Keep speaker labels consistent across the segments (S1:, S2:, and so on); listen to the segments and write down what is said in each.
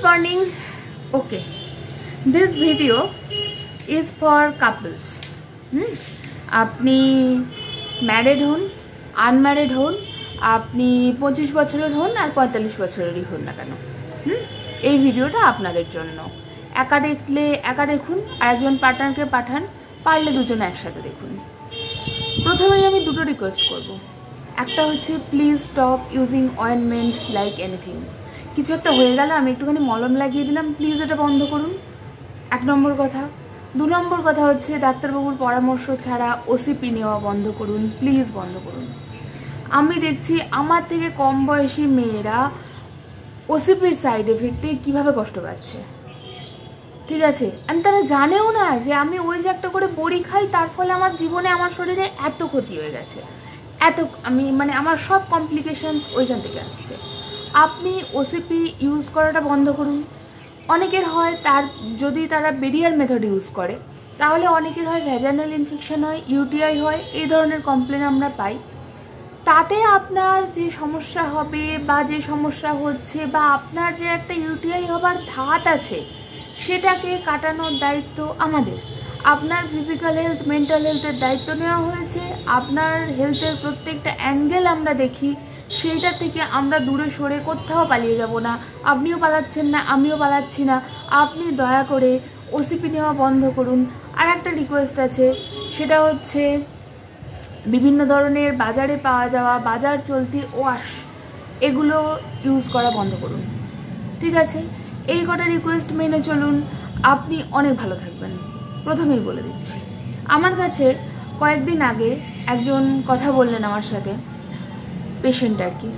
S1: morning. Okay, this video is for couples. আপনি married হন, unmarried হন, আপনি 25 বছরের হন আর 45 বছরেরই হন না কেন, এই ভিডিওটা আপনাদের জন্য। একা দেখলে একা দেখুন, আর একজন পার্টনারকে পাঠান, পারলে দুজনে একসাথে দেখুন। প্রথমেই আমি দুটো রিকোয়েস্ট করব। একটা হচ্ছে please stop using ointments like anything. কিছু একটা হয়ে গেলে আমি একটুখানি মলম লাগিয়ে দিলাম, প্লিজ এটা বন্ধ করুন। 1 নম্বর কথা। 2 নম্বর কথা হচ্ছে ডাক্তারবাবুর পরামর্শ ছাড়া ওসিপি নেওয়া বন্ধ করুন, প্লিজ বন্ধ করুন। আমি দেখছি আমার থেকে কম বয়সী মেয়েরা ওসিপির সাইড এফেক্টে কীভাবে কষ্ট পাচ্ছে, ঠিক আছে? আর তারা জানেও না যে আমি ওই যে একটা করে বড়ি খাই, তার ফলে আমার জীবনে আমার শরীরে এত ক্ষতি হয়ে গেছে, এত আমি আমার সব কমপ্লিকেশনস ওইখান থেকে আসছে। আপনি ওসিপি ইউজ করাটা বন্ধ করুন। অনেকের হয় যদি তারা বেরিয়ার মেথড ইউজ করে, তাহলে অনেকের হয় ভ্যাজাইনাল ইনফেকশন হয়, ইউটিআই হয়, এই ধরনের কমপ্লেন আমরা পাই। তাতে আপনার যে সমস্যা হবে বা যে সমস্যা হচ্ছে বা আপনার যে একটা ইউটিআই হবার ধাত আছে, সেটাকে কাটানোর দায়িত্ব আমাদের। আপনার ফিজিক্যাল হেলথ, মেন্টাল হেলথের দায়িত্ব নেওয়া হয়েছে। আপনার হেলথের প্রত্যেকটা অ্যাঙ্গেল আমরা দেখি, সেইটা থেকে আমরা দূরে সরে কোথাও পালিয়ে যাব না। আপনিও পালাচ্ছেন না, আমিও পালাচ্ছি না। আপনি দয়া করে ওসিপি নেওয়া বন্ধ করুন। আর একটা রিকোয়েস্ট আছে, সেটা হচ্ছে বিভিন্ন ধরনের বাজারে পাওয়া যাওয়া বাজার চলতি ওয়াশ, এগুলো ইউজ করা বন্ধ করুন, ঠিক আছে? এই কটা রিকোয়েস্ট মেনে চলুন, আপনি অনেক ভালো থাকবেন। প্রথমেই বলে দিচ্ছি, আমার কাছে কয়েকদিন আগে একজন কথা বললেন আমার সাথে, পেশেন্ট আর কি,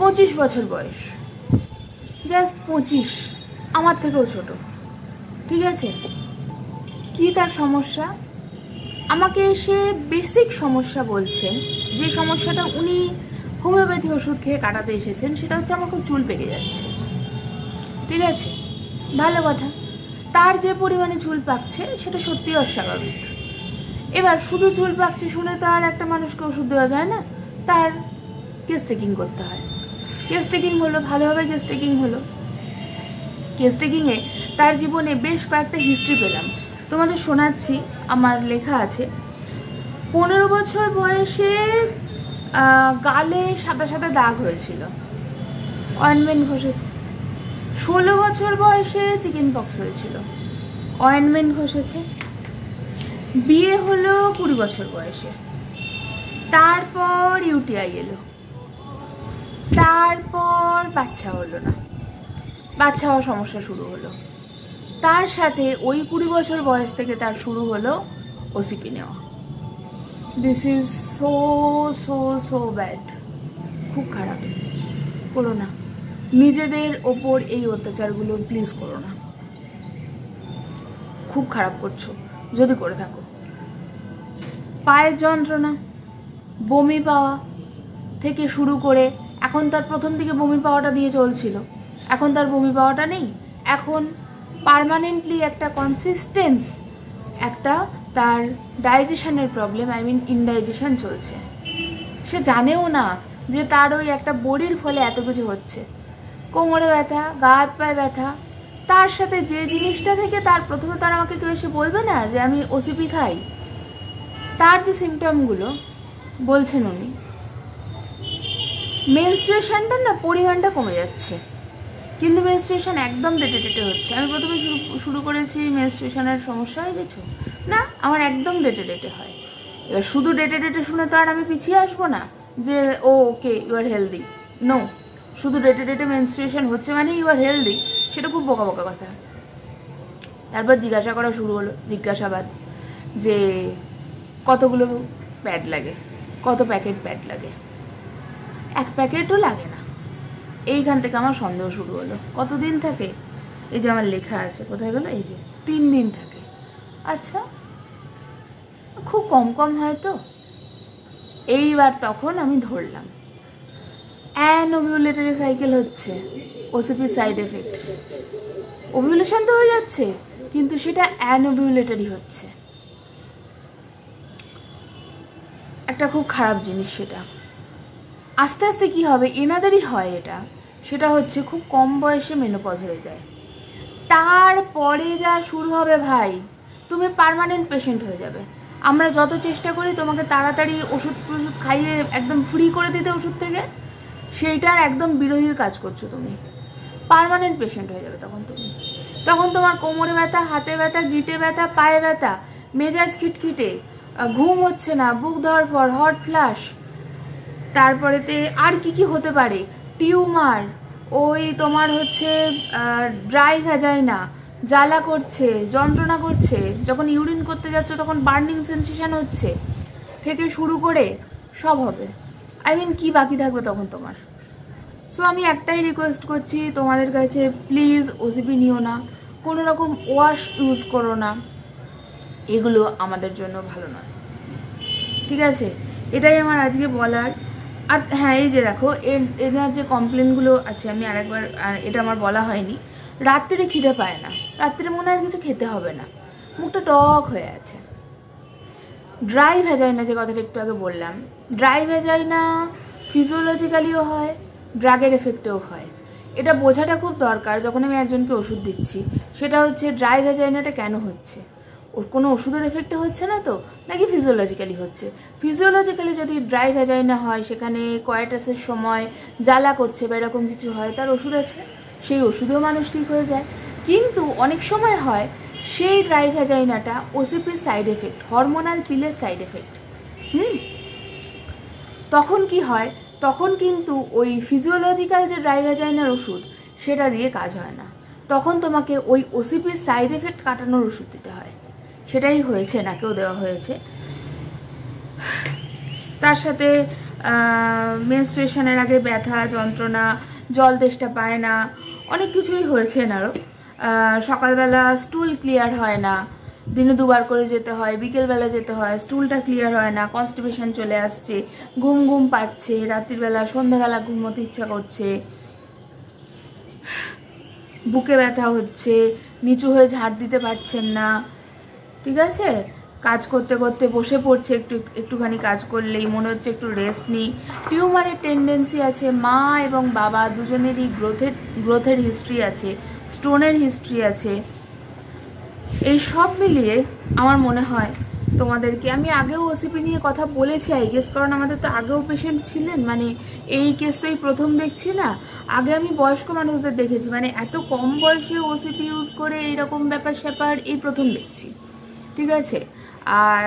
S1: 25 বছর বয়স, জাস্ট 25, আমার থেকেও ছোট, ঠিক আছে? কি তার সমস্যা? আমাকে এসে বেসিক সমস্যা বলছেন, যে সমস্যাটা উনি হোমিওপ্যাথি ওষুধ খেয়ে কাটাতে এসেছেন, সেটা হচ্ছে আমার খুব চুল পেকে যাচ্ছে, ঠিক আছে? ভালো কথা, তার যে পরিমাণে চুল পাকছে সেটা সত্যিই অস্বাভাবিক। এবার শুধু চুল পাকছে শুনে তো আর একটা মানুষকে ওষুধ দেওয়া যায় না, তার কেস টেকিং করতে হয়। কেস টেকিং হলো, ভালোভাবে কেস টেকিং হলো। কেস টেকিংয়ে তার জীবনে বেশ কয়েকটা হিস্ট্রি পেলাম, তোমাদের শোনাচ্ছি, আমার লেখা আছে। 15 বছর বয়সে গালে সাদা সাদা দাগ হয়েছিল, অয়েনমেন্ট ঘষেছে। 16 বছর বয়সে চিকেন পক্স হয়েছিল, অয়েনমেন্ট ঘষেছে। বিয়ে হলো 20 বছর বয়সে, তারপর ইউটিআই এলো, তারপর বাচ্চা হলো না, বাচ্চা হওয়ার সমস্যা শুরু হলো। তার সাথে ওই 20 বছর বয়স থেকে তার শুরু হলো ওসিপি নেওয়া। This is so so so bad, খুব খারাপ। করো না, নিজেদের ওপর এই অত্যাচারগুলো প্লিজ করো না, খুব খারাপ করছো যদি করে থাকো। পায়ের যন্ত্রণা, বমি পাওয়া থেকে শুরু করে, এখন তার প্রথম দিকে বমি পাওয়াটা দিয়ে চলছিল, এখন তার বমি পাওয়াটা নেই। এখন পার্মানেন্টলি একটা কনসিস্টেন্স, একটা তার ডাইজেশনের প্রবলেম, ইনডাইজেশন চলছে। সে জানেও না যে তার ওই একটা বড়ির ফলে এত কিছু হচ্ছে। কোমরে ব্যথা, গা হাত পায়ে ব্যথা, তার সাথে যে জিনিসটা থেকে তার প্রথমে তার আমাকে কেউ এসে বলবে না যে আমি ওসিপি খাই। তার যে সিমটমগুলো বলছেন উনি, মেনস্ট্রুয়েশনটা না পরিমাণটা কমে যাচ্ছে, কিন্তু মেনস্ট্রুয়েশন একদম ডেটে ডেটে হচ্ছে। আমি প্রথমে শুরু করেছি মেনস্ট্রুয়েশনের সমস্যা হয় কিছু না, আমার একদম ডেটে ডেটে হয়। এবার শুধু ডেটে ডেটে শুনে তো আর আমি পিছিয়ে আসবো না যে okay you are healthy. No, শুধু ডেটে ডেটে মেনস্ট্রুয়েশন হচ্ছে মানে ইউ আর হেলদি, সেটা খুব বোকা বোকা কথা। তারপর জিজ্ঞাসা করা শুরু হলো, জিজ্ঞাসাবাদ, যে কতগুলো প্যাড লাগে, কত প্যাকেট প্যাড লাগে। 1 প্যাকেটও লাগে না। এইখান থেকে আমার সন্দেহ শুরু হলো। কতদিন থাকে? এই যে আমার লেখা আছে, কোথায় গেল? এই যে 3 দিন থাকে। আচ্ছা, খুব কম কম হয় তো। এইবার তখন আমি ধরলাম অ্যানোভিউলেটরি সাইকেল হচ্ছে, ওসিপি সাইড এফেক্ট। ওভিউলেশন তো হয়ে যাচ্ছে, কিন্তু সেটা অ্যানোভিউলেটরি হচ্ছে, একটা খুব খারাপ জিনিস। সেটা আস্তে আস্তে কি হবে, এনাদেরই হয় এটা, সেটা হচ্ছে খুব কম বয়সে মেনোপজ হয়ে যায়। তারপরে যা শুরু হবে ভাই, তুমি পার্মানেন্ট পেশেন্ট হয়ে যাবে। আমরা যত চেষ্টা করি তোমাকে তাড়াতাড়ি ওষুধ খাইয়ে একদম ফ্রি করে দিতে ওষুধ থেকে, সেইটার একদম বিরোধী কাজ করছো তুমি। পার্মানেন্ট পেশেন্ট হয়ে যাবে তখন তুমি। তখন তোমার কোমরে ব্যথা, হাতে ব্যথা, গিটে ব্যথা, পায়ে ব্যথা, মেজাজ খিটখিটে, ঘুম হচ্ছে না, বুক ধড়ফড়, হট ফ্লাশ, তারপরেতে আর কি কি হতে পারে, টিউমার, ওই তোমার হচ্ছে ড্রাই ভ্যাজাইনা, জ্বালা করছে, যন্ত্রণা করছে, যখন ইউরিন করতে যাচ্ছ তখন বার্নিং সেন্সেশন হচ্ছে থেকে শুরু করে সব হবে। কি বাকি থাকবে তখন তোমার? সো আমি একটাই রিকোয়েস্ট করছি তোমাদের কাছে, প্লিজ ওসিপি নিও না, কোনো রকম ওয়াশ ইউজ করো না, এগুলো আমাদের জন্য ভালো নয়, ঠিক আছে? এটাই আমার আজকে বলার। আর হ্যাঁ, এই যে দেখো এনার যে কমপ্লেনগুলো আছে, আমি আরেকবার, এটা আমার বলা হয়নি, রাত্রে খিদে পায় না, রাত্রে মনে হয় কিছু খেতে হবে না, মুখটা টক হয়ে আছে। ড্রাই ভ্যাজাইনা যে কথাটা একটু আগে বললাম, ড্রাই ভ্যাজাইনা ফিজিওলজিক্যালিও হয়, ড্রাগের এফেক্টেও হয়। এটা বোঝাটা খুব দরকার যখন আমি একজনকে ওষুধ দিচ্ছি। সেটা হচ্ছে ড্রাই ভ্যাজাইনাটা কেন হচ্ছে, ওর কোনো ওষুধের এফেক্টে হচ্ছে না তো, নাকি ফিজিওলজিক্যালি হচ্ছে? ফিজিওলজিক্যালি যদি ড্রাই ভ্যাজাইনা হয়, সেখানে কোয়াটাসের সময় জ্বালা করছে বা এরকম কিছু হয়, তার ওষুধ আছে, সেই ওষুধেও মানুষ ঠিক হয়ে যায়। কিন্তু অনেক সময় হয় সেই ড্রাই ভ্যাজাইনাটা ওসিপির সাইড এফেক্ট, হরমোনাল পিলের সাইড এফেক্ট। তখন কি হয়, তখন কিন্তু ওই ফিজিওলজিক্যাল যে ড্রাই ভ্যাজাইনার ওষুধ সেটা দিয়ে কাজ হয় না, তখন তোমাকে ওই ওসিপির সাইড এফেক্ট কাটানোর ওষুধ দিতে হয়। সেটাই হয়েছে, নাকেও দেওয়া হয়েছে। তার সাথে মেনস্ট্রুয়েশনের আগে ব্যথা, যন্ত্রণা, জল তেষ্টা পায় না, অনেক কিছুই হয়েছে এনারও। সকালবেলা স্টুল ক্লিয়ার হয় না, দিনে দুবার করে যেতে হয়, বিকেলবেলা যেতে হয়, স্টুলটা ক্লিয়ার হয় না, কনস্টিপেশন চলে আসছে, ঘুম ঘুম পাচ্ছে, রাত্রিবেলা সন্ধ্যাবেলা ঘুমোতে ইচ্ছা করছে, বুকে ব্যথা হচ্ছে, নিচু হয়ে ঝাড় দিতে পারছেন না, ঠিক আছে? কাজ করতে করতে বসে পড়ছে, একটুখানি কাজ করলেই মনে হচ্ছে একটু রেস্ট নিই। টিউমারের টেন্ডেন্সি আছে, মা এবং বাবা দুজনেরই গ্রোথের হিস্ট্রি আছে, স্টোনের হিস্ট্রি আছে। এই সব মিলিয়ে আমার মনে হয় তোমাদেরকে, আমি আগেও ওসিপি নিয়ে কথা বলেছি আই গেস, কারণ আমাদের তো আগেও পেশেন্ট ছিলেন, এই কেস তো এই প্রথম দেখছি না। আগে আমি বয়স্ক মানুষদের দেখেছি, এত কম বয়সে ওসিপি ইউজ করে এইরকম ব্যাপার স্যাপার এই প্রথম দেখছি, ঠিক আছে? আর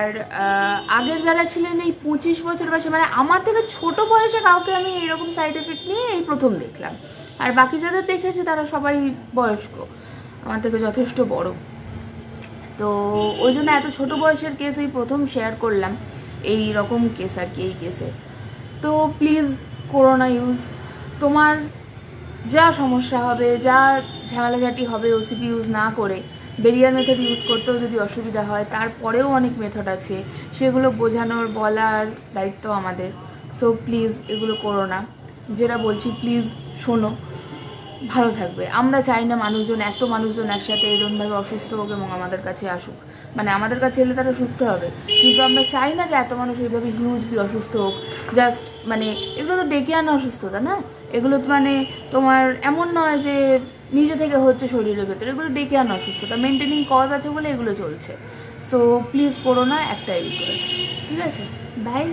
S1: আগের যারা ছিলেন এই 25 বছর বয়সে, আমার থেকে ছোট বয়সে কাউকে আমি এইরকম সাইড এফেক্ট নিয়ে এই প্রথম দেখলাম। আর বাকি যাদের দেখেছি তারা সবাই বয়স্ক, আমার থেকে যথেষ্ট বড়। তো ওই জন্য এত ছোট বয়সের কেস এই প্রথম শেয়ার করলাম, এই রকম কেস আর কি, এই কেসে। তো প্লিজ করোনা ইউজ, তোমার যা সমস্যা হবে, যা ঝামেলাঝাটি হবে ওসিপি ইউজ না করে, বেরিয়ার মেথড ইউজ করতেও যদি অসুবিধা হয়, তারপরেও অনেক মেথড আছে, সেগুলো বোঝানোর বলার দায়িত্ব আমাদের। সো প্লিজ এগুলো করো না, যেটা বলছি প্লিজ শোনো, ভালো থাকবে। আমরা চাই না এত মানুষজন একসাথে এরকমভাবে অসুস্থ হোক এবং আমাদের কাছে আসুক, আমাদের কাছে এলে তারা সুস্থ হবে, কিন্তু আমরা চাই না যে এত মানুষ এইভাবে হিউজলি অসুস্থ হোক। জাস্ট এগুলো তো ডেকে আনা অসুস্থতা না, এগুলো তোমার এমন নয় যে নিজে থেকে হচ্ছে শরীরের ভেতরে, এগুলো ডেকে আনা অসুস্থতা, মেনটেনিং কজ আছে বলে এগুলো চলছে। সো প্লিজ করো না, একটাই রিকোয়েস্ট, ঠিক আছে? বাই।